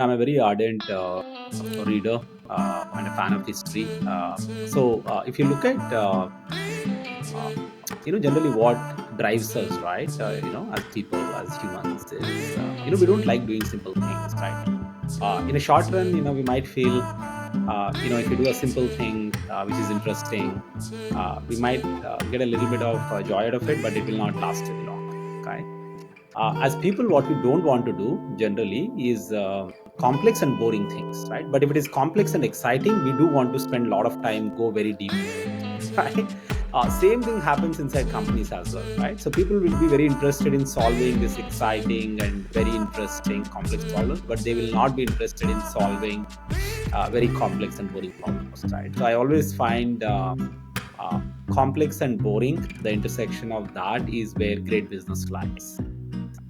I'm a very ardent reader and a fan of history. If you look at, uh, generally what drives us, right? As people, as humans, is we don't like doing simple things, right? In a short run, we might feel, if you do a simple thing which is interesting, we might get a little bit of joy out of it, but it will not last very long, right? As people, what we don't want to do generally is complex and boring things, right? But if it is complex and exciting, we do want to spend a lot of time, go very deep into it, right? Same thing happens inside companies as well, right? So people will be very interested in solving this exciting and very interesting complex problems, but they will not be interested in solving very complex and boring problems, right? So I always find uh, complex and boring, the intersection of that is where great business lies.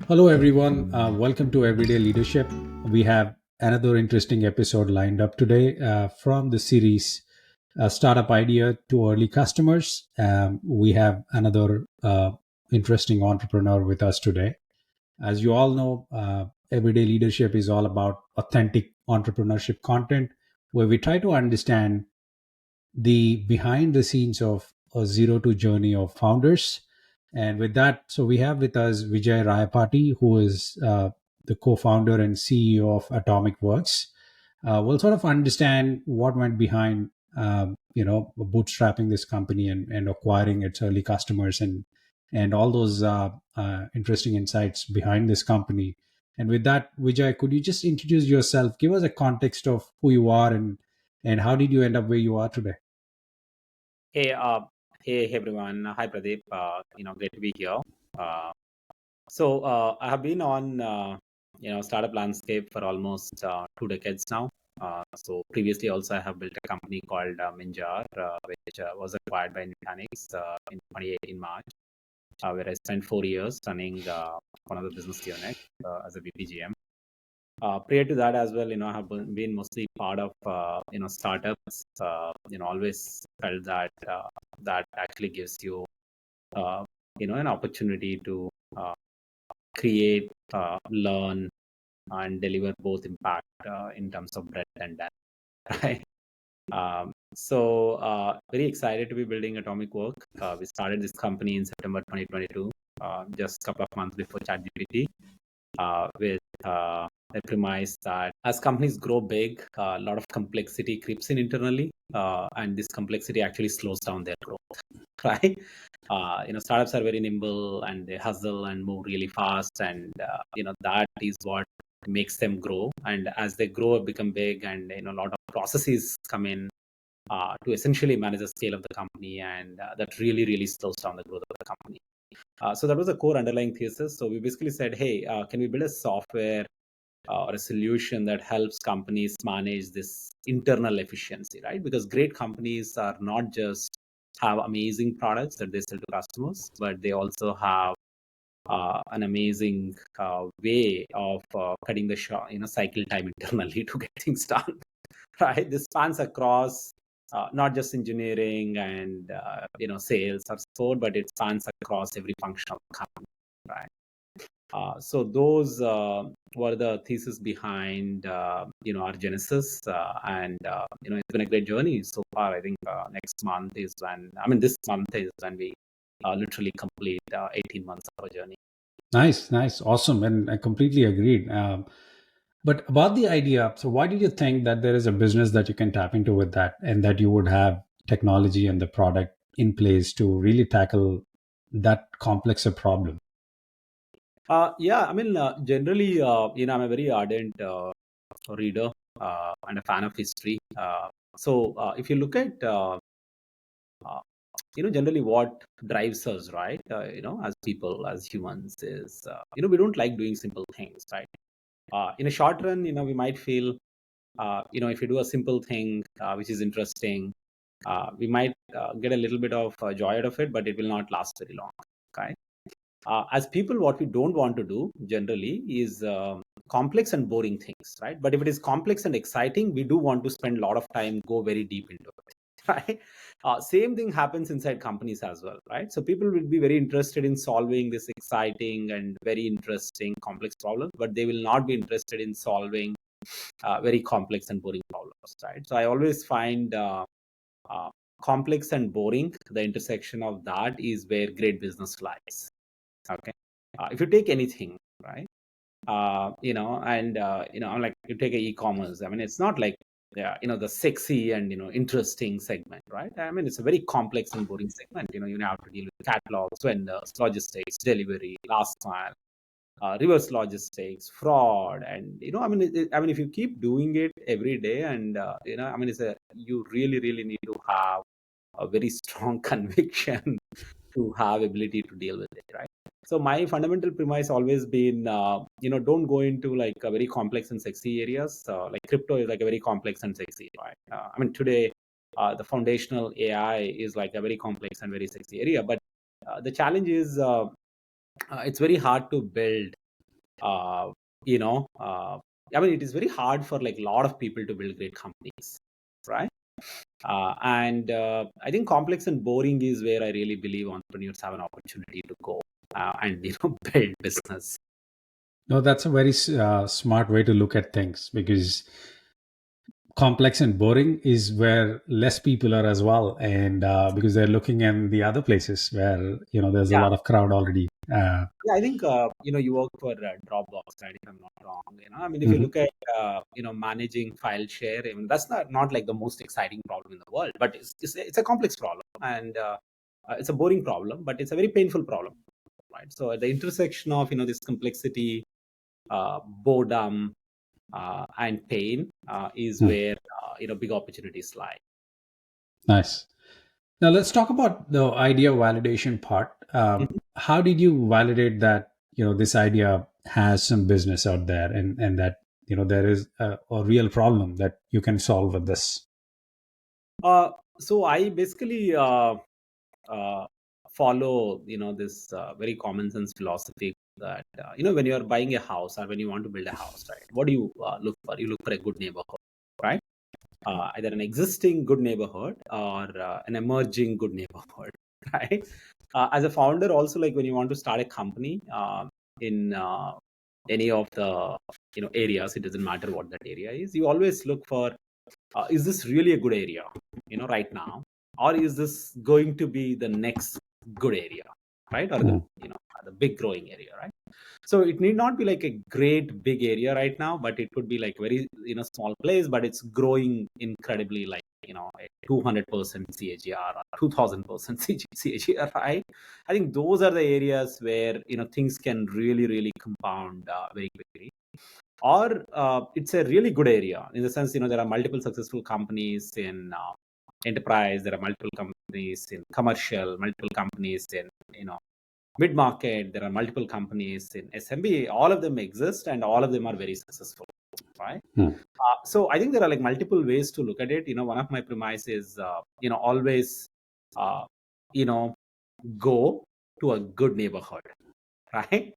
Hello, everyone. Welcome to Everyday Leadership. We have another interesting episode lined up today from the series Startup Idea to Early Customers. We have another interesting entrepreneur with us today. As you all know, Everyday Leadership is all about authentic entrepreneurship content where we try to understand the behind the scenes of a zero to journey of founders. And with that, so we have with us Vijay Rayapati, who is the co-founder and CEO of Atomicworks. We'll sort of understand what went behind, bootstrapping this company and acquiring its early customers and all those interesting insights behind this company. And with that, Vijay, could you just introduce yourself? Give us a context of who you are and how did you end up where you are today? Hey, hey everyone. Hi Pradeep. Great to be here. Uh, I have been on startup landscape for almost 2 decades now. Previously also I have built a company called Minjar, which was acquired by Nutanix in 2018 March, where I spent 4 years running one of the business units as a BPGM. Prior to that as well, I have been mostly part of startups. Always felt that that actually gives you an opportunity to uh, create, learn, and deliver both impact in terms of breadth and depth. Right. Very excited to be building Atomic Work. We started this company in September 2022, just a couple of months before ChatGPT, with a premise that as companies grow big, a lot of complexity creeps in internally, and this complexity actually slows down their growth. Right? Startups are very nimble and they hustle and move really fast, and that is what makes them grow. And as they grow, become big, and a lot of processes come in to essentially manage the scale of the company, and that really, really slows down the growth of the company. So that was a core underlying thesis. So we basically said, hey, can we build a software or a solution that helps companies manage this internal efficiency, right? Because great companies are not just have amazing products that they sell to customers, but they also have an amazing way of cutting the cycle time internally to get things done. Right? This spans across not just engineering and sales or support, but it spans across every function of the company. Right? So those were the thesis behind our genesis, and it's been a great journey so far. I think this month is when we literally complete 18 months of a journey. Nice, nice, awesome, and I completely agreed. But about the idea, so why did you think that there is a business that you can tap into with that, and that you would have technology and the product in place to really tackle that complex a problem? Yeah, generally, I'm a very ardent reader and a fan of history. If you look at uh, generally what drives us, right? As people, as humans, is we don't like doing simple things, right? In a short run, we might feel, if you do a simple thing which is interesting, we might get a little bit of joy out of it, but it will not last very long. Okay. As people, what we don't want to do generally is complex and boring things, right? But if it is complex and exciting, we do want to spend a lot of time, go very deep into it. Right? Same thing happens inside companies as well, right? So people will be very interested in solving this exciting and very interesting complex problem, but they will not be interested in solving very complex and boring problems, right? So I always find uh, complex and boring, the intersection of that is where great business lies. Okay, if you take anything, right? Like you take a e-commerce. I mean, it's not like the sexy and interesting segment, right? I mean, it's a very complex and boring segment. You have to deal with catalogs, vendors, logistics, delivery, last mile, reverse logistics, fraud, and I mean, if you keep doing it every day, and I mean, you really, really need to have a very strong conviction to have ability to deal with it, right? So my fundamental premise always been, don't go into like a very complex and sexy areas. Like crypto is like a very complex and sexy, right? I mean, today, the foundational AI is like a very complex and very sexy area, but the challenge is it's very hard to build. Uh, you know, I mean, it is very hard for like a lot of people to build great companies, right? And I think complex and boring is where I really believe entrepreneurs have an opportunity to go and build business. No, that's a very smart way to look at things, because complex and boring is where less people are as well, and because they're looking in the other places where there's a Yeah, lot of crowd already. yeah. I think you work for Dropbox, right? If I'm not wrong. I mean, if you Mhm. look at managing file share, I mean, that's not like the most exciting problem in the world, but it's a complex problem, and it's a boring problem, but it's a very painful problem, right? So at the intersection of this complexity, boredom, and pain is Hmm. where big opportunities lie. Nice. Now let's talk about the idea validation part. Mhm. How did you validate that this idea has some business out there, and that there is a real problem that you can solve with this? So I basically uh, follow this very common sense philosophy that when you are buying a house or when you want to build a house, right? What do you look for? You look for a good neighborhood, right? Either an existing good neighborhood or an emerging good neighborhood, right? As a founder, also, like when you want to start a company in any of the areas, it doesn't matter what that area is. You always look for, is this really a good area right now, or is this going to be the next good area, right? Or the Hmm. the big growing area, right? So it need not be like a great big area right now, but it could be like very small place, but it's growing incredibly, like a 200% CAGR or 2000% CAGR, right? I think those are the areas where things can really, really compound very quickly. Or it's a really good area in the sense there are multiple successful companies in enterprise, there are multiple companies in commercial, multiple companies in mid market, there are multiple companies in SMB. All of them exist and all of them are very successful, right? Hmm. So I think there are like multiple ways to look at it. One of my premise is always uh, you know go to a good neighborhood, right?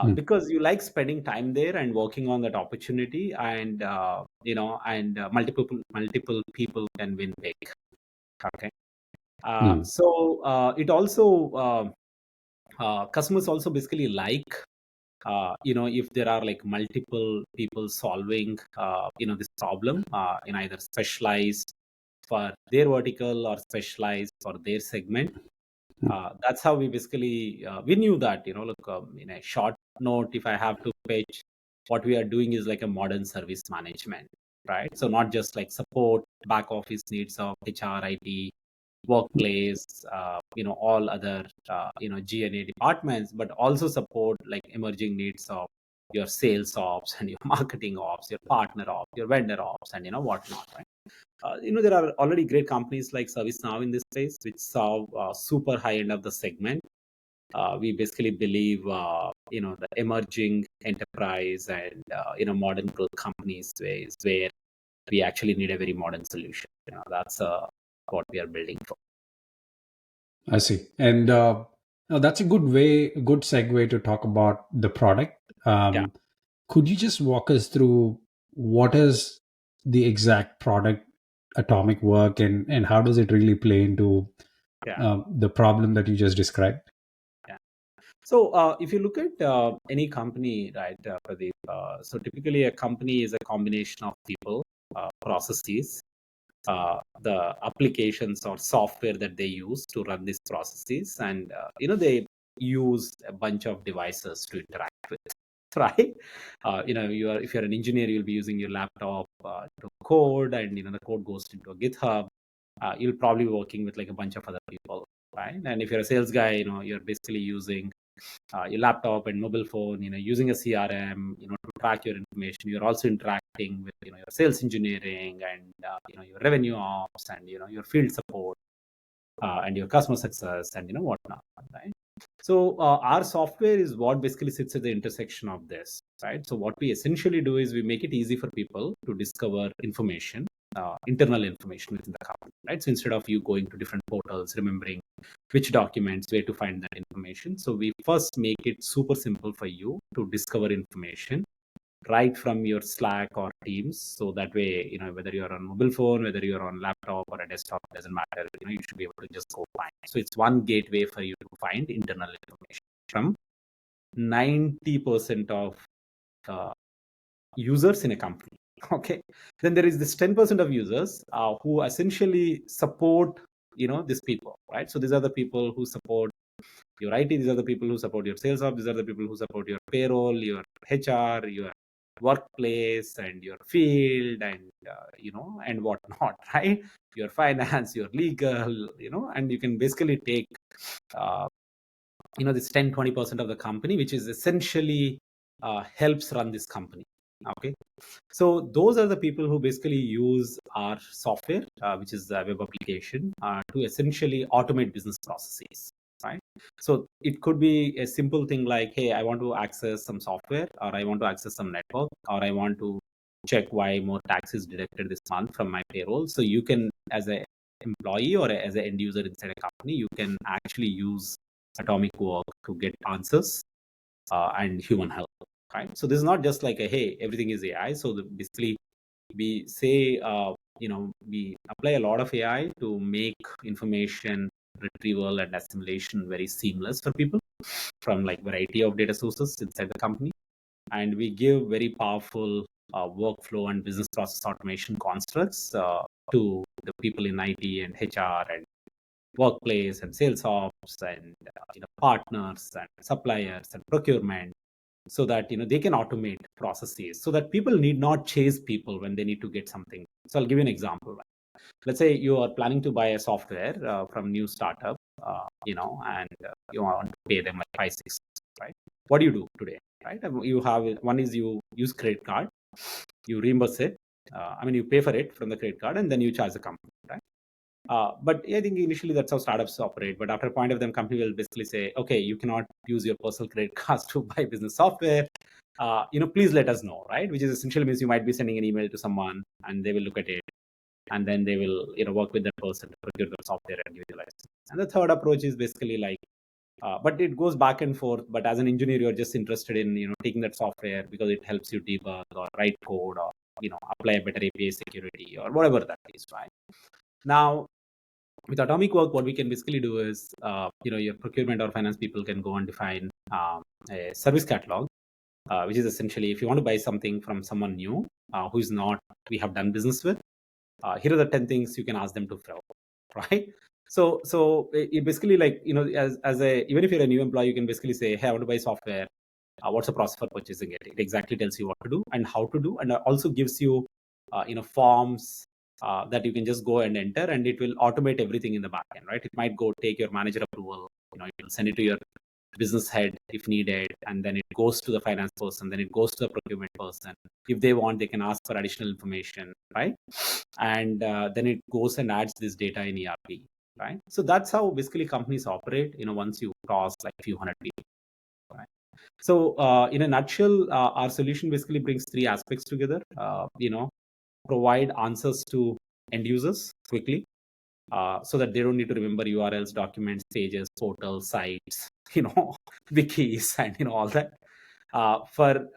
Hmm. Because you like spending time there and working on that opportunity, and multiple people can win big. Okay. Hmm. It also customers also basically like if there are like multiple people solving this problem in either specialized for their vertical or specialized for their segment. That's how we basically we knew that look, in a short note, if I have to pitch, what we are doing is like a modern service management, right? So not just like support back office needs of HR, IT, workplace, all other G&A departments, but also support like emerging needs of your sales ops and your marketing ops, your partner ops, your vendor ops, and whatnot, right? There are already great companies like ServiceNow in this space, which serve super high end of the segment. We basically believe, the emerging enterprise and modern growth companies is where we actually need a very modern solution. That's what we are building for. I see. And now that's a good segue to talk about the product. Yeah, Could you just walk us through what is the exact product, Atomic Work, and how does it really play into yeah, the problem that you just described? yeah. So if you look at any company, right, Pradeep, so typically a company is a combination of people, processes, the applications or software that they use to run these processes, and they use a bunch of devices to interact with, right? If you're an engineer, you'll be using your laptop to code, and the code goes into a GitHub. You'll probably be working with like a bunch of other people, right? And if you're a sales guy, you're basically using your laptop and mobile phone, using a CRM, to track your information. You're also interacting with, your sales engineering and, your revenue ops and, your field support and your customer success and, whatnot, right? So our software is what basically sits at the intersection of this, right? So what we essentially do is we make it easy for people to discover information, internal information within the company, right? So instead of you going to different portals, remembering which documents, where to find that information. So we first make it super simple for you to discover information right from your Slack or Teams. So that way, whether you're on mobile phone, whether you're on laptop or a desktop, it doesn't matter. You should be able to just go find. So it's one gateway for you to find internal information from 90% of uh, users in a company. Okay. Then there is this 10% of users who essentially support, these people, right? So these are the people who support your IT, these are the people who support your sales ops, these are the people who support your payroll, your HR, your workplace, and your field, and and whatnot, right? Your finance, your legal, and you can basically take uh, this 10-20% of the company, which is essentially helps run this company. Okay. So those are the people who basically use our software, which is a web application, to essentially automate business processes, right? So it could be a simple thing like, hey, I want to access some software, or I want to access some network, or I want to check why more tax is deducted this month from my payroll. So you can, as a employee or as an end user inside a company, you can actually use Atomicwork to get answers and human help, right? So this is not just like a, hey, everything is AI. So basically we say, we apply a lot of AI to make information retrieval and assimilation very seamless for people from like variety of data sources inside the company. And we give very powerful workflow and business process automation constructs to the people in IT and HR and workplace and sales ops and partners and suppliers and procurement, so that they can automate processes, so that people need not chase people when they need to get something. So I'll give you an example. Let's say you are planning to buy a software from new startup, and you want to pay them like 5-6, right? What do you do today, right? You have, one is you use credit card, you reimburse it, you pay for it from the credit card, and then you charge the company, right? But I think initially that's how startups operate. But after a point of them, company will basically say, okay, you cannot use your personal credit cards to buy business software. Please let us know, right? Which is essentially means you might be sending an email to someone, and they will look at it, and then they will work with that person to procure the software and give you the license. And the third approach is basically like, but it goes back and forth. But as an engineer, you're just interested in taking that software because it helps you debug or write code, or apply a better API security or whatever that is, right? Now, with Atomicwork, what we can basically do is, your procurement or finance people can go and define a service catalog, which is essentially, if you want to buy something from someone new who is not we have done business with, here are the 10 things you can ask them to fill, right? So it basically, like, as a, even if you're a new employee, you can basically say, hey, I want to buy software. What's the process for purchasing it? It exactly tells you what to do and how to do, and also gives you, forms that you can just go and enter, and it will automate everything in the backend, right? It might go take your manager approval, it will send it to your business head if needed, and then it goes to the finance person, then it goes to the procurement person. If they want, they can ask for additional information, right? And then it goes and adds this data in ERP, right? So that's how basically companies operate, once you cross like a few hundred people, right? So in a nutshell, our solution basically brings three aspects together. Provide answers to end users quickly, so that they don't need to remember URLs, documents, pages, portals, sites, wikis, and all that. For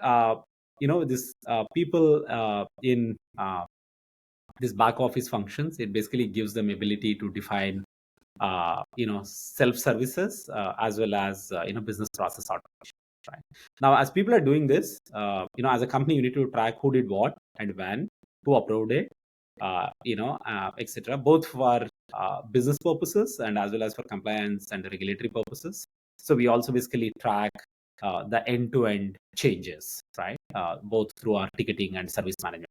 this people in this back office functions, it basically gives them ability to define self services as well as business process automation. Right now, as people are doing this, as a company, you need to track who did what and when, who approved it, etc. Both for business purposes and as well as for compliance and regulatory purposes. So we also basically track the end-to-end changes, right? Both through our ticketing and service management.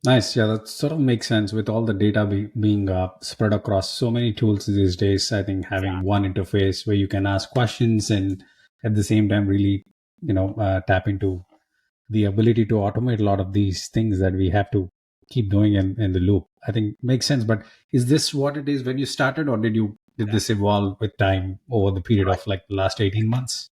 Nice. Yeah, that sort of makes sense with all the data being spread across so many tools these days. I think having Yeah, one interface where you can ask questions and at the same time really, tap into the ability to automate a lot of these things that we have to keep doing in the loop. I think makes sense. But is this what it is when you started, or did yeah. this evolve with time over the period Right. of like the last 18 months?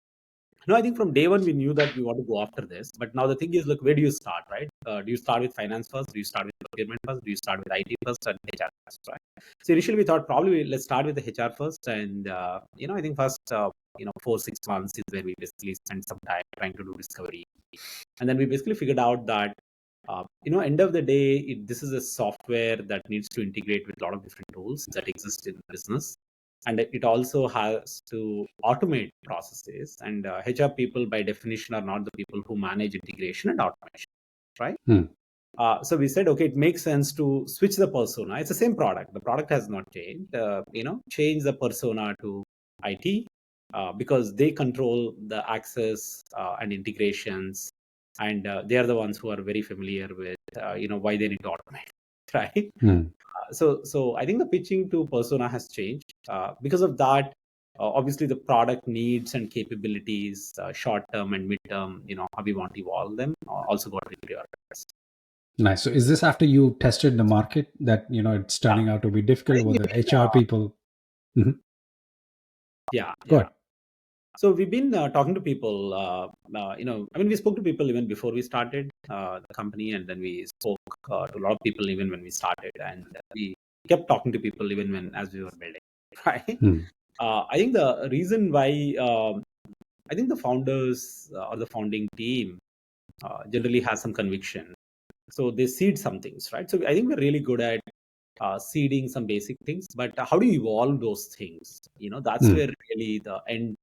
No, I think from day one we knew that we want to go after this. But now the thing is, look, where do you start, right? Do you start with finance first? Do you start with procurement first? Do you start with IT first and HR first, right? So initially we thought probably let's start with the HR first, and I think first 4-6 months is where we basically spend some time trying to do discovery, and then we basically figured out that end of the day, this is a software that needs to integrate with a lot of different tools that exist in business, and it also has to automate processes, and HR people by definition are not the people who manage integration and automation, right? Hmm. So we said, okay, it makes sense to switch the persona. It's the same product. The product has not changed. Change the persona to IT because they control the access and integrations, and they are the ones who are very familiar with, why they need to automate, right? Hmm. So I think the pitching to persona has changed because of that. Obviously, the product needs and capabilities, short term and mid term, how we want to evolve them, also got reprioritized. Nice. So is this after you tested the market that it's Yeah, turning out to be I difficult think with we've the been, HR people? Mhm. yeah, yeah. Good. So we've been talking to people. I mean, we spoke to people even before we started the company, and then we spoke to a lot of people even when we started, and we kept talking to people even when as we were building. Right. Hmm. I think the reason why I think the founders or the founding team generally has some conviction, so they seed some things, right? So I think we're really good at seeding some basic things, but how do you evolve those things? That's Hmm. where really the end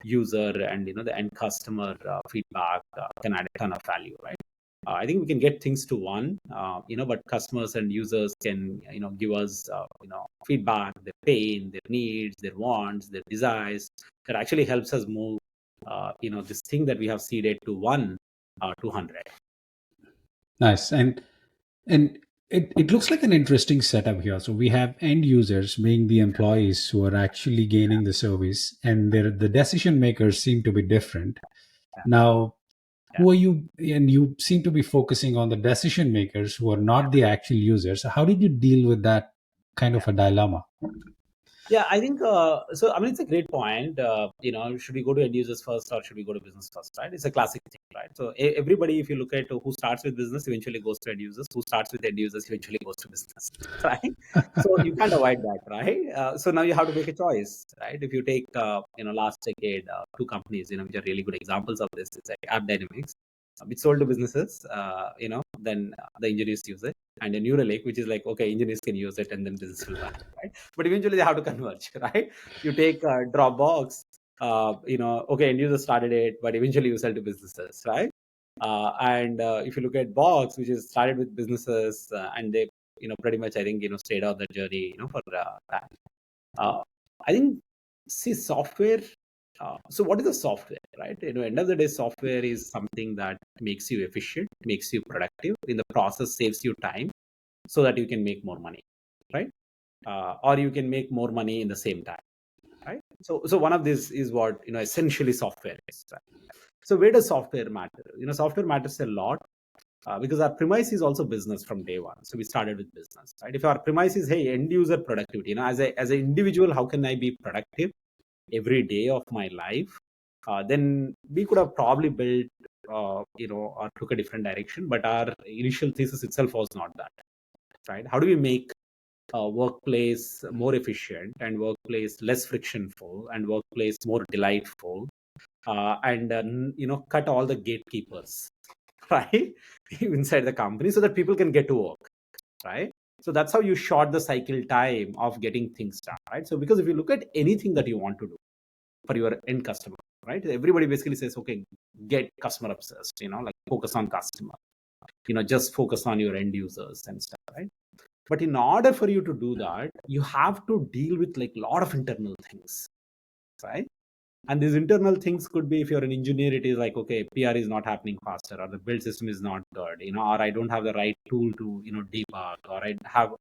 user and the end customer feedback can add a ton of value, right? I think we can get things to one, but customers and users can give us feedback, their pain, their needs, their wants, their desires. That actually helps us move this thing that we have seeded to 1 to 100. Nice. And it looks like an interesting setup here. So we have end users being the employees who are actually gaining the service, and the decision makers seem to be different. Yeah, Now, yeah, who are you? And you seem to be focusing on the decision makers who are not the actual users. So how did you deal with that kind yeah. of a dilemma? Yeah, I think so. I mean, it's a great point. Should we go to end users first or should we go to business first? Right? It's a classic thing, right? So everybody, if you look at who starts with business, eventually goes to end users. Who starts with end users, eventually goes to business, right? So you can't avoid that, right? So now you have to make a choice, right? If you take last decade, two companies, which are really good examples of this, it's like App Dynamics, which sold to businesses. Then the engineers use it, and a Neuralink, which is like, okay, engineers can use it, and then business will buy, right? But eventually they have to converge, right? You take Dropbox, okay, end users started it, but eventually you sell to businesses, right? And if you look at Box, which is started with businesses, and they pretty much, I think, stayed on the journey for that. uh, I think, see, software, so what is the software, right? End of the day, software is something that makes you efficient, makes you productive in the process, saves you time so that you can make more money, right? Or you can make more money in the same time, right? So one of these is what essentially software is, right? So where does software matter? Software matters a lot because our premise is also business from day one. So we started with business, right? If our premise is, hey, end user productivity, as an individual, how can I be productive every day of my life? Then we could have probably built or took a different direction, but our initial thesis itself was not that, right? How do we make workplace more efficient and workplace less frictionful and workplace more delightful, and cut all the gatekeepers right inside the company so that people can get to work, right? So that's how you short the cycle time of getting things done, right? So because if you look at anything that you want to do for your end customer, right, everybody basically says, okay, get customer obsessed, like focus on customer, just focus on your end users and stuff, right? But in order for you to do that, you have to deal with like a lot of internal things, right? And these internal things could be, if you're an engineer, it is like, okay, PR is not happening faster, or the build system is not good, or I don't have the right tool to, debug, or I have,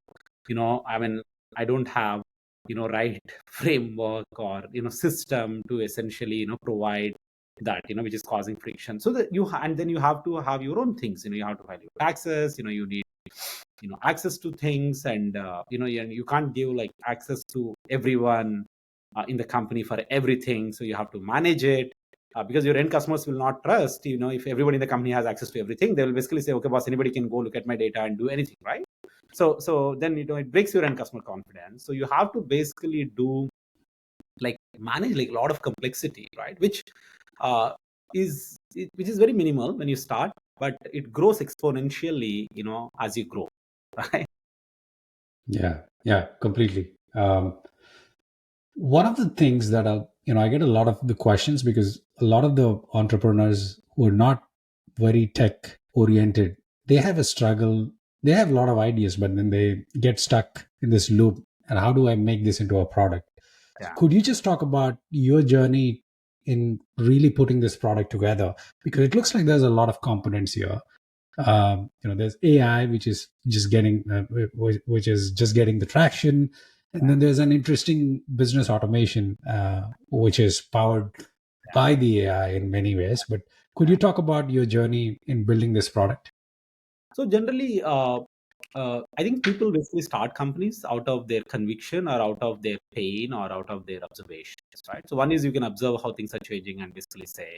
I mean, I don't have, right framework or, system to essentially, provide that, which is causing friction. So that and then you have to have your own things, you have to file your taxes, you need, access to things, and, you can't give like access to everyone in the company for everything. So you have to manage it, because your end customers will not trust, if everybody in the company has access to everything, they will basically say, okay, boss, anybody can go look at my data and do anything, right? So then, it breaks your end customer confidence. So you have to basically do like manage like a lot of complexity, right? Uh, which is very minimal when you start, but it grows exponentially, as you grow, right? Yeah, completely. One of the things that I get a lot of the questions because a lot of the entrepreneurs who are not very tech oriented, they have a struggle. They have a lot of ideas, but then they get stuck in this loop. And how do I make this into a product? Yeah. Could you just talk about your journey in really putting this product together? Because it looks like there's a lot of components here. There's AI, which is just getting which is just getting the traction, and then there's an interesting business automation, which is powered by the AI in many ways. But could you talk about your journey in building this product? So generally, I think people basically start companies out of their conviction, or out of their pain, or out of their observations, right? So one is, you can observe how things are changing and basically say,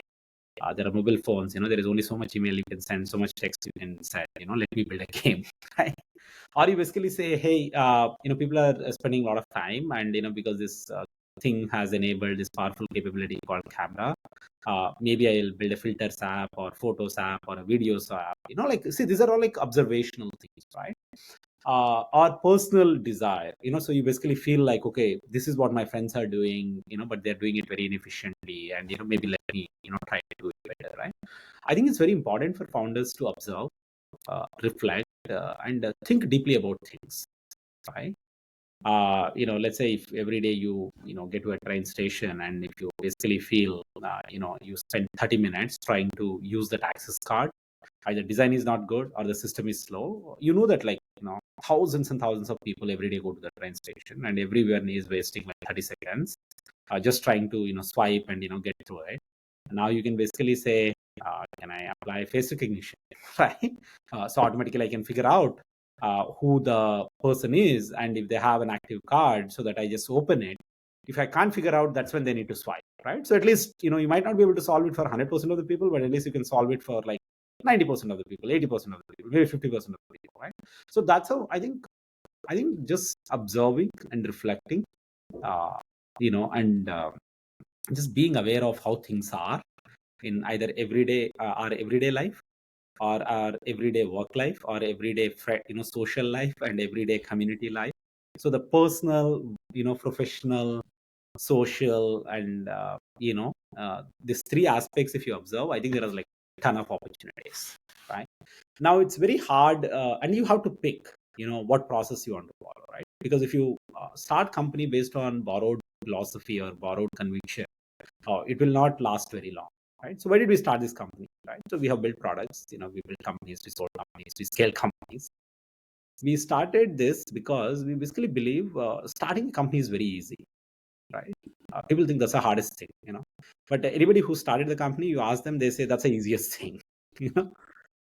there are mobile phones, there is only so much email you can send, so much text you can send, let me build a game, right? Or you basically say, hey, people are spending a lot of time, and, because this thing has enabled this powerful capability called camera, maybe I'll build a filters app, or photos app, or a videos app, like, see, these are all like observational things, right? Or personal desire, so you basically feel like, okay, this is what my friends are doing, but they're doing it very inefficiently, and, maybe let me, try to do it better, right? I think it's very important for founders to observe, reflect, and think deeply about things, right? Let's say if every day you get to a train station, and if you basically feel, you spend 30 minutes trying to use that access card, either design is not good or the system is slow, that, like, thousands and thousands of people every day go to the train station, and everyone is wasting like 30 seconds, just trying to, swipe and, get through it. Now you can basically say, can I apply face recognition, right? So automatically I can figure out who the person is, and if they have an active card, so that I just open it. If I can't figure out, that's when they need to swipe, right? So at least, you might not be able to solve it for 100% of the people, but at least you can solve it for like 90% of the people, 80% of the people, maybe 50% of the people, right? So that's how I think just observing and reflecting, uh, and just being aware of how things are in either our everyday life, or our everyday work life, or everyday social life, and everyday community life. So the personal, professional, social, and, these three aspects, if you observe, I think there is like a ton of opportunities, right? Now it's very hard, and you have to pick, what process you want to follow, right? Because if you start company based on borrowed philosophy or borrowed conviction, it will not last very long, right? So why did we start this company, right? So we have built products, we built companies, we sold companies, we scale companies. We started this because we basically believe starting a company is very easy, right? People think that's the hardest thing, but anybody who started the company, you ask them, they say that's the easiest thing. you know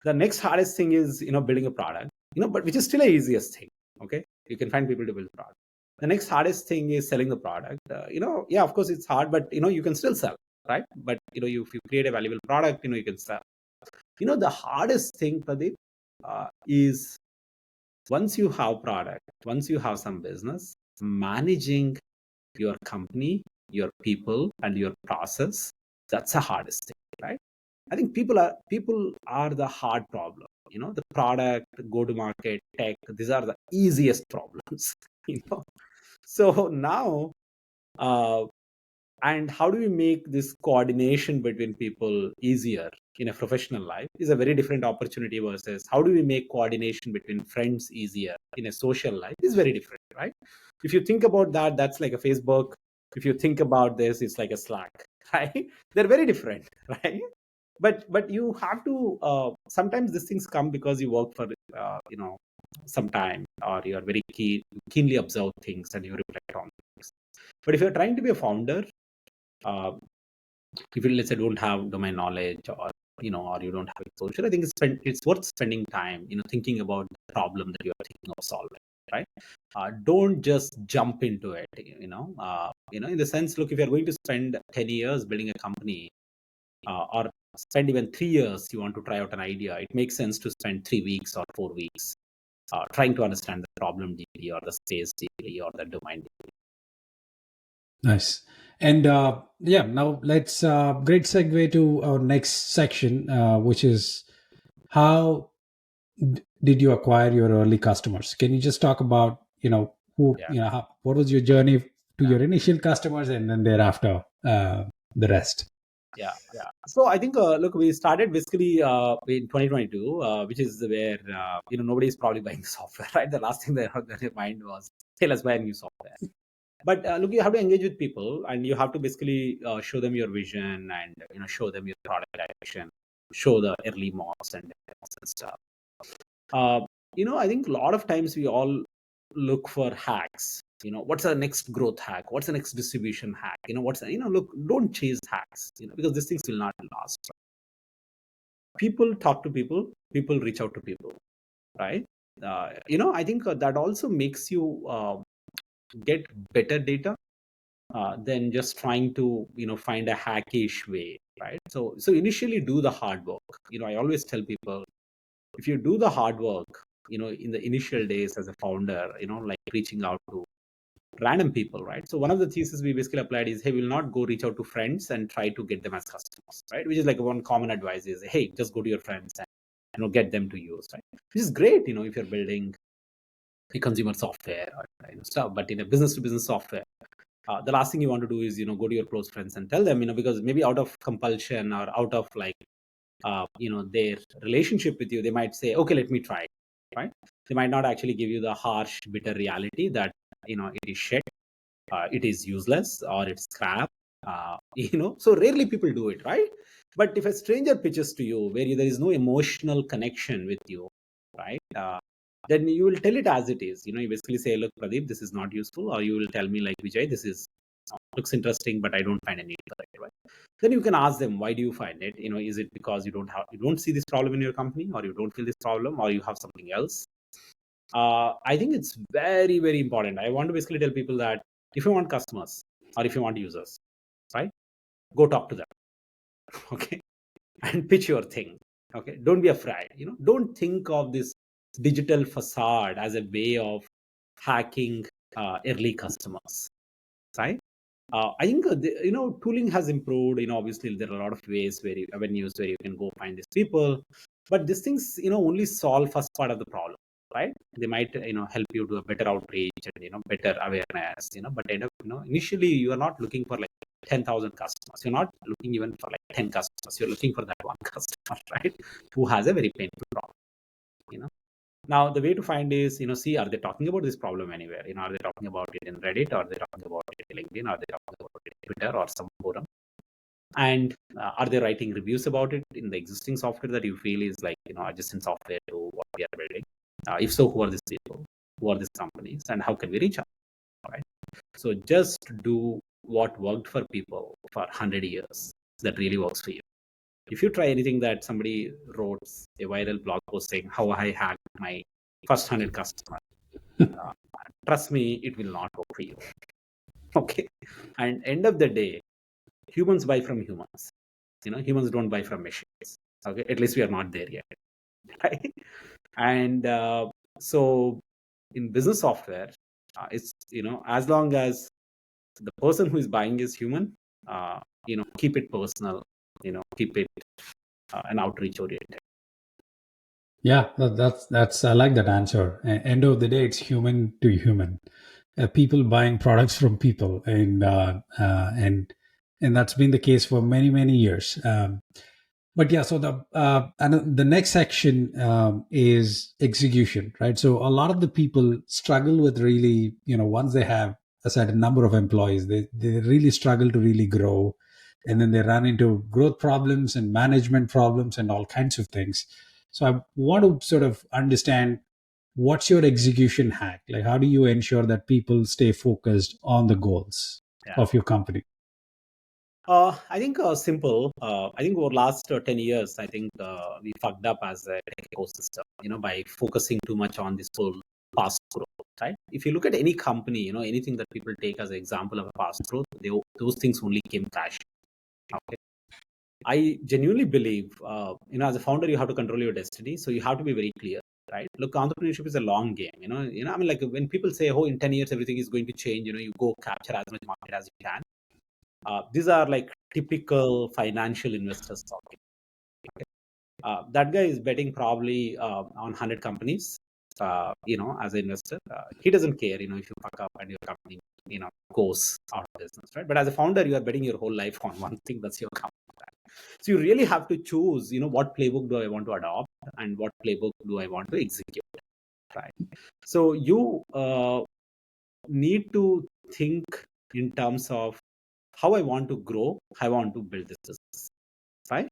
the next hardest thing is, building a product, but which is still the easiest thing. Okay, you can find people to build a product. The next hardest thing is selling the product. Yeah, of course it's hard, but, you can still sell, right? But, if you create a valuable product, you can sell. The hardest thing, Pradeep, is, once you have product, once you have some business, managing your company, your people, and your process, that's the hardest thing, right? I think people are the hard problem. the product, go to market, tech, these are the easiest problems. you know so now, uh, and how do we make this coordination between people easier in a professional life is a very different opportunity, versus how do we make coordination between friends easier in a social life is very different, right? If you think about that, that's like a Facebook. If you think about this, it's like a Slack. Right? They're very different. Right? But you have to, sometimes these things come because you work for some time, or you're very keenly observe things and you reflect on things. But if you're trying to be a founder, uh, if you, let's say, don't have domain knowledge, or you don't have exposure, I think it's worth spending time thinking about the problem that you're thinking of solving, right? Don't just jump into it. In the sense, look, if you're going to spend 10 years building a company, or spend even 3 years, you want to try out an idea, it makes sense to spend 3 weeks or 4 weeks trying to understand the problem deeply, or the space deeply, or the domain deeply. Nice. And yeah, now let's great segue to our next section, which is how did you acquire your early customers? Can you just talk about who Yeah. what was your journey to Yeah. your initial customers, and then thereafter the rest? Yeah, yeah. So I think, look, we started basically in 2022, which is where nobody's probably buying the software, right? The last thing that on their mind was, hey, let's buy a new software. But look, you have to engage with people, and you have to basically show them your vision, and show them your product direction, show the early mocks and demos and stuff. Uh, I think a lot of times we all look for hacks. What's the next growth hack? What's the next distribution hack? Look, don't chase hacks, because these things will not last. People talk to people, people reach out to people, right? I think that also makes you get better data than just trying to, find a hackish way, right? So initially do the hard work. I always tell people, if you do the hard work, in the initial days as a founder, like reaching out to random people, right? So one of the thesis we basically applied is, hey, we'll not go reach out to friends and try to get them as customers, right? Which is like one common advice is, hey, just go to your friends and get them to use, right? Which is great, if you're building a consumer software or stuff. But in a business to business software, the last thing you want to do is go to your close friends and tell them, because maybe out of compulsion, or out of like their relationship with you, they might say, okay, let me try, right? They might not actually give you the harsh, bitter reality that it is shit, it is useless, or it's crap. So rarely people do it, right? But if a stranger pitches to you where there is no emotional connection with you, right? Then you will tell it as it is. You basically say, look, Pradeep, this is not useful. Or you will tell me like, Vijay, this is looks interesting, but I don't find a need for it, right? Then you can ask them, why do you find it? Is it because you don't see this problem in your company, or you don't feel this problem, or you have something else? I think it's very, very important. I want to basically tell people that if you want customers, or if you want users, right, go talk to them. Okay. And pitch your thing. Okay. Don't be afraid. Don't think of this digital facade as a way of hacking early customers, right? I think tooling has improved. Obviously there are a lot of ways avenues where you can go find these people, but these things only solve first part of the problem, right? They might help you do a better outreach and better awareness. But initially you are not looking for like 10,000 customers. You're not looking even for like 10 customers. You're looking for that one customer, right? Who has a very painful problem. You know. Now, the way to find is, see, are they talking about this problem anywhere? Are they talking about it in Reddit? Or are they talking about it in LinkedIn? Are they talking about it in Twitter or some forum? And are they writing reviews about it in the existing software that you feel is like, adjacent software to what we are building? If so, who are these people? Who are these companies? And how can we reach out? Right? So just do what worked for people for 100 years. That really works for you. If you try anything that somebody wrote a viral blog post saying how I hacked my first 100 customers, trust me, it will not work for you. Okay. And end of the day, humans buy from humans. Humans don't buy from machines. Okay. At least we are not there yet. Right. And so in business software, it's, as long as the person who is buying is human, keep it personal, keep it an outreach oriented. Yeah, that's I like that answer. End of the day, it's human to human. People buying products from people, and that's been the case for many years. But yeah, so the next section is execution, right? So a lot of the people struggle with really, once they have a certain number of employees, they really struggle to really grow, and then they run into growth problems and management problems and all kinds of things. So I want to sort of understand, what's your execution hack? Like, how do you ensure that people stay focused on the goals Yeah. of your company? I think simple. I think over last 10 years, I think we fucked up as a tech ecosystem, by focusing too much on this whole fast growth, right? If you look at any company, anything that people take as an example of a fast growth, those things only came crash. Okay. I genuinely believe, as a founder, you have to control your destiny. So you have to be very clear, right? Look, entrepreneurship is a long game. I mean, like when people say, "Oh, in 10 years everything is going to change," you go capture as much market as you can. These are like typical financial investors talking. Okay? That guy is betting probably on 100 companies. As an investor, he doesn't care. If you fuck up and your company, goes out of business, right? But as a founder, you are betting your whole life on one thing. That's your company. Right? So you really have to choose. What playbook do I want to adopt, and what playbook do I want to execute, right? So you need to think in terms of how I want to grow, how I want to build this business, right?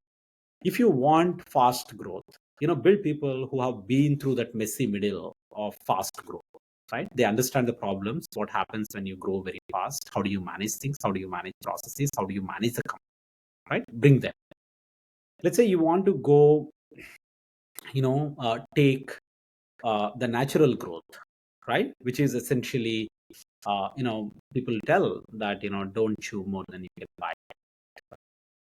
If you want fast growth, build people who have been through that messy middle of fast growth, right? They understand the problems, what happens when you grow very fast, how do you manage things, how do you manage processes, how do you manage the company, right? Bring them. Let's say you want to go, take the natural growth, right? Which is essentially, people tell that, don't chew more than you can buy,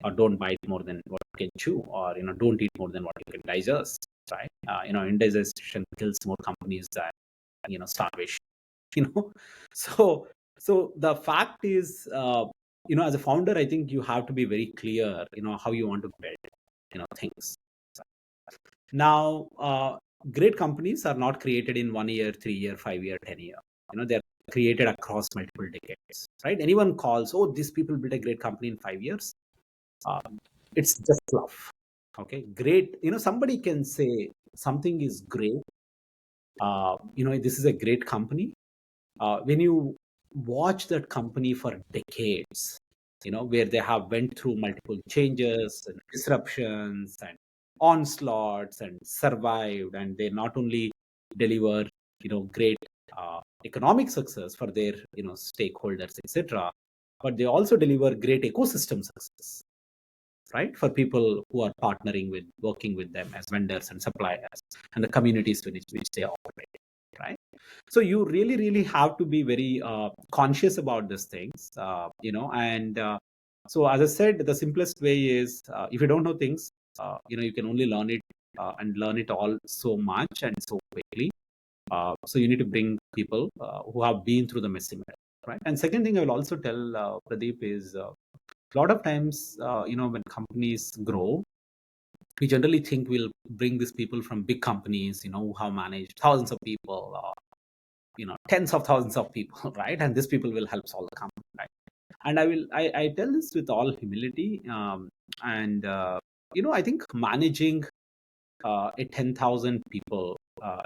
or don't bite more than what you can chew, or don't eat more than what you can digest, right? Indigestion kills more companies than starvation. you know so the fact is, as a founder, I think you have to be very clear how you want to build things. Now, great companies are not created in 1 year, 3 year, 5 year, 10 year. They're created across multiple decades, right? Anyone calls, oh, these people built a great company in 5 years, it's just fluff. Okay, great. Somebody can say something is great. This is a great company. When you watch that company for decades, where they have went through multiple changes and disruptions and onslaughts and survived, and they not only deliver, great economic success for their, stakeholders, etc., but they also deliver great ecosystem success, right? For people who are partnering with, working with them as vendors and suppliers, and the communities in which they operate, right? So you really have to be very conscious about these things, and so as I said, the simplest way is, if you don't know things, you can only learn it, and learn it all so much and so quickly. So you need to bring people who have been through the messy middle, right? And second thing I will also tell, Pradeep, is a lot of times, when companies grow, we generally think we'll bring these people from big companies, who have managed thousands of people, tens of thousands of people, right? And these people will help solve the company, right? And I tell this with all humility, and I think managing a 10,000 people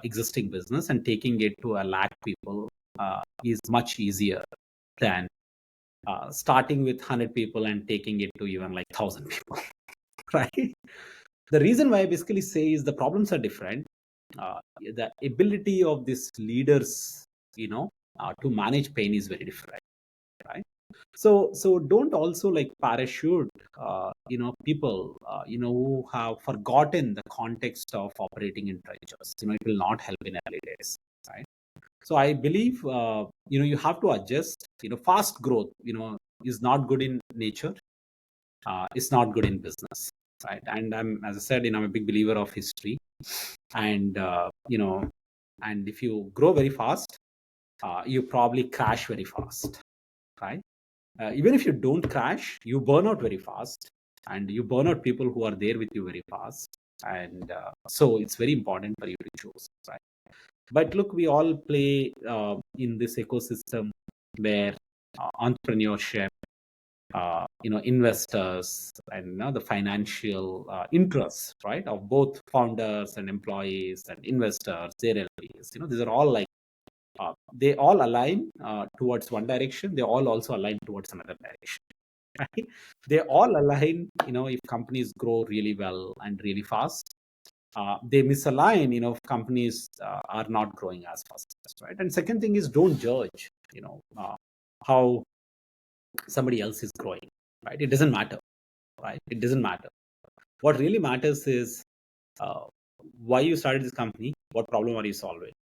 existing business and taking it to a lakh people is much easier than starting with 100 people and taking it to even like 1,000 people, right? The reason why I basically say is the problems are different. The ability of these leaders, to manage pain is very different, right? So don't also like parachute, people, who have forgotten the context of operating in trenches. It will not help in early days, right? So I believe, you have to adjust. Fast growth, is not good in nature. It's not good in business, right? And as I said, I'm a big believer of history, and and if you grow very fast, you probably crash very fast, right? Even if you don't crash, you burn out very fast, and you burn out people who are there with you very fast. And so it's very important for you to choose, right? But look, we all play in this ecosystem where entrepreneurship, investors, and the financial interests, right, of both founders and employees and investors, their LPs, these are all like they all align towards one direction. They all also align towards another direction. Right? They all align. If companies grow really well and really fast, they misalign. If companies are not growing as fast, right? And second thing is, don't judge. How somebody else is growing, right? It doesn't matter, right? It doesn't matter. What really matters is uh, why you started this company, what problem are you solving,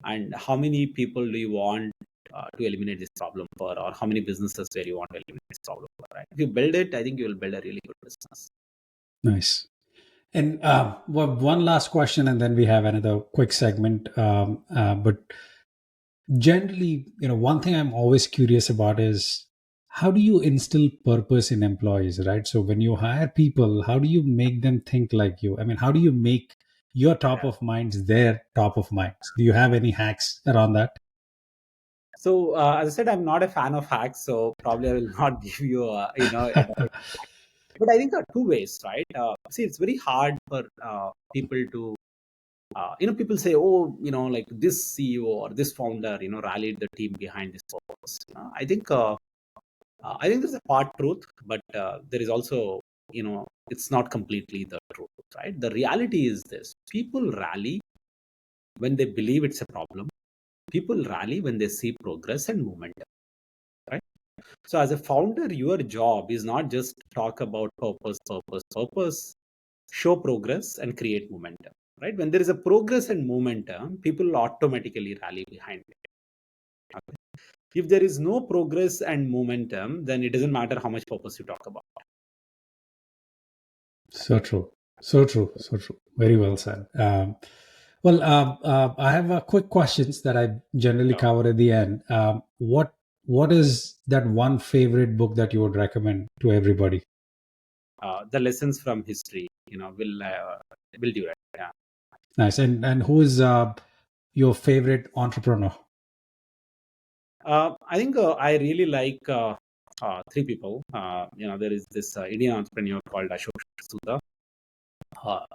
and how many people do you want to eliminate this problem for, or how many businesses where you want to eliminate this problem for, right? If you build it, I think you will build a really good business. Nice. And well, one last question, and then we have another quick segment. But generally, one thing I'm always curious about is how do you instill purpose in employees, right? So when you hire people, how do you make them think like you? I mean, how do you make your top of minds their top of minds? Do you have any hacks around that? So as I said, I'm not a fan of hacks, so probably I will not give you but I think there are two ways, right? See, it's very hard for people to people say, oh, like this CEO or this founder, rallied the team behind this purpose. I think there's a part truth, but there is also, it's not completely the truth, right? The reality is this: people rally when they believe it's a problem. People rally when they see progress and momentum, right? So, as a founder, your job is not just talk about purpose, show progress and create momentum, right? When there is a progress and momentum, people automatically rally behind it. Okay? If there is no progress and momentum, then it doesn't matter how much purpose you talk about. So true. So true. So true. Very well said. Well, I have quick questions that I generally So, cover at the end. What is that one favorite book that you would recommend to everybody? the lessons from history, will do it. Yeah. Nice. And who is your favorite entrepreneur? I think I really like three people. There is this Indian entrepreneur called Ashok Sudha.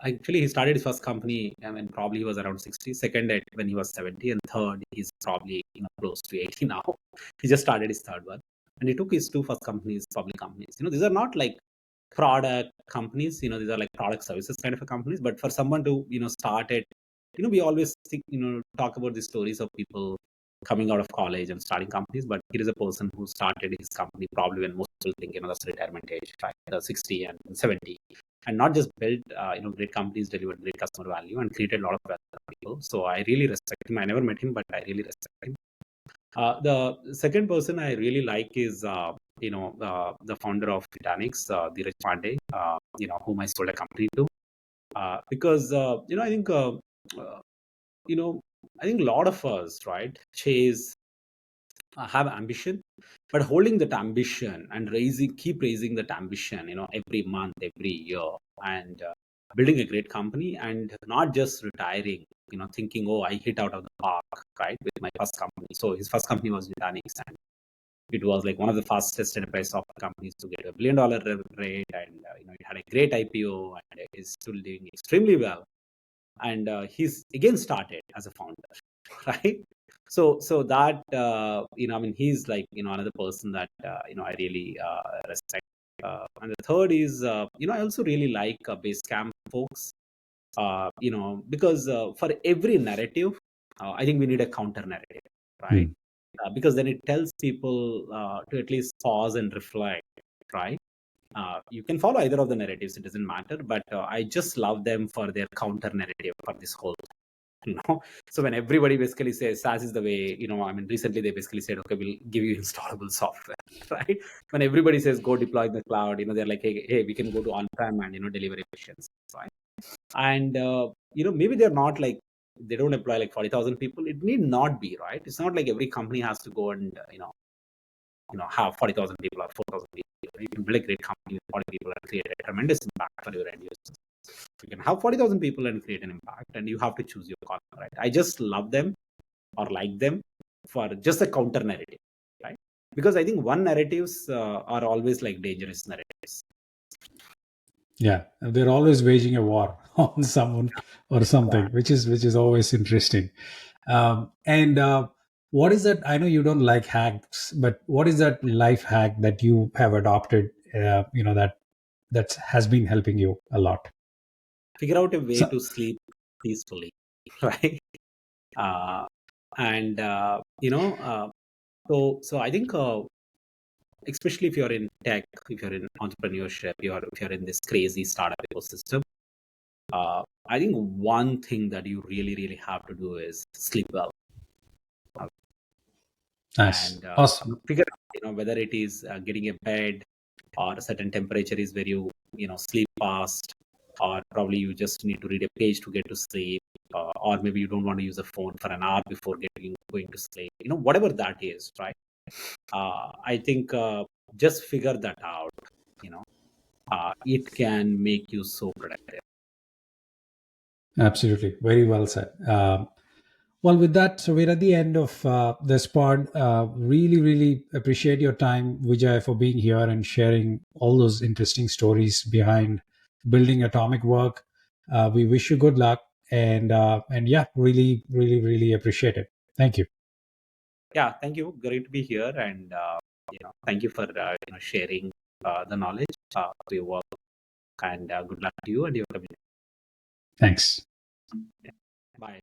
Actually, he started his first company. I mean, probably he was around 60. Second, when he was 70, and third, he's probably close to 80 now. He just started his third one, and he took his two first companies, public companies. These are not like product companies. These are like product services kind of a companies. But for someone to start it, we always think talk about the stories of people coming out of college and starting companies. But here is a person who started his company probably when most people think that's retirement age, right? 60 and 70, and not just built great companies, delivered great customer value, and created a lot of wealth for people. So I really respect him. I never met him, but I really respect him. The second person I really like is the founder of Titanics, Dheeraj Pandey, whom I sold a company to, because I think uh, you know I think a lot of us, right, chase have ambition, but holding that ambition and keep raising that ambition, every month, every year, and building a great company, and not just retiring, thinking, oh, I hit out of the park, right, with my first company. So his first company was Nutanix, and it was like one of the fastest enterprise software companies to get $1 billion rate, and it had a great IPO, and it is still doing extremely well. And he's again started as a founder, right? So that I mean, he's like another person that I really respect. And the third is I also really like Basecamp folks, because for every narrative, I think we need a counter narrative, right? Hmm. Because then it tells people to at least pause and reflect, right? You can follow either of the narratives, it doesn't matter, but I just love them for their counter narrative for this whole you know so when everybody basically says SaaS is the way, I mean, recently they basically said, okay, we'll give you installable software, right? When everybody says go deploy in the cloud, they're like, hey, we can go to on-prem and deliver efficiency, right? And maybe they're not like, they don't employ like 40,000 people. It need not be, right? It's not like every company has to go and have 40,000 people or 4,000 people. You can build a great company with 40 people and create a tremendous impact for your end users. You can have 40,000 people and create an impact, and you have to choose your corner, right? I just love them or like them for just a counter narrative, right? Because I think one narratives are always like dangerous narratives. Yeah, they're always waging a war on someone or Yeah. something, which is always interesting. And what is that? I know you don't like hacks, but what is that life hack that you have adopted? That has been helping you a lot. Figure out a way So, to sleep peacefully, right? Uh, and you know, so I think especially if you're in tech, if you're in entrepreneurship, if you're in this crazy startup ecosystem, I think one thing that you really, really have to do is sleep well. nice, And awesome. figure out, whether it is getting a bed or a certain temperature is where you sleep fast, or probably you just need to read a page to get to sleep, or maybe you don't want to use a phone for an hour before going to sleep, whatever that is, right? I think just figure that out. you know it can make you so productive. Absolutely, very well said. Well, with that, so we're at the end of this pod. Really, really appreciate your time, Vijay, for being here and sharing all those interesting stories behind building Atomic Work. We wish you good luck, and yeah, really, really, really appreciate it. Thank you. Yeah, thank you, great to be here, and thank you for sharing the knowledge of your work, and good luck to you and your community. Thanks. Bye.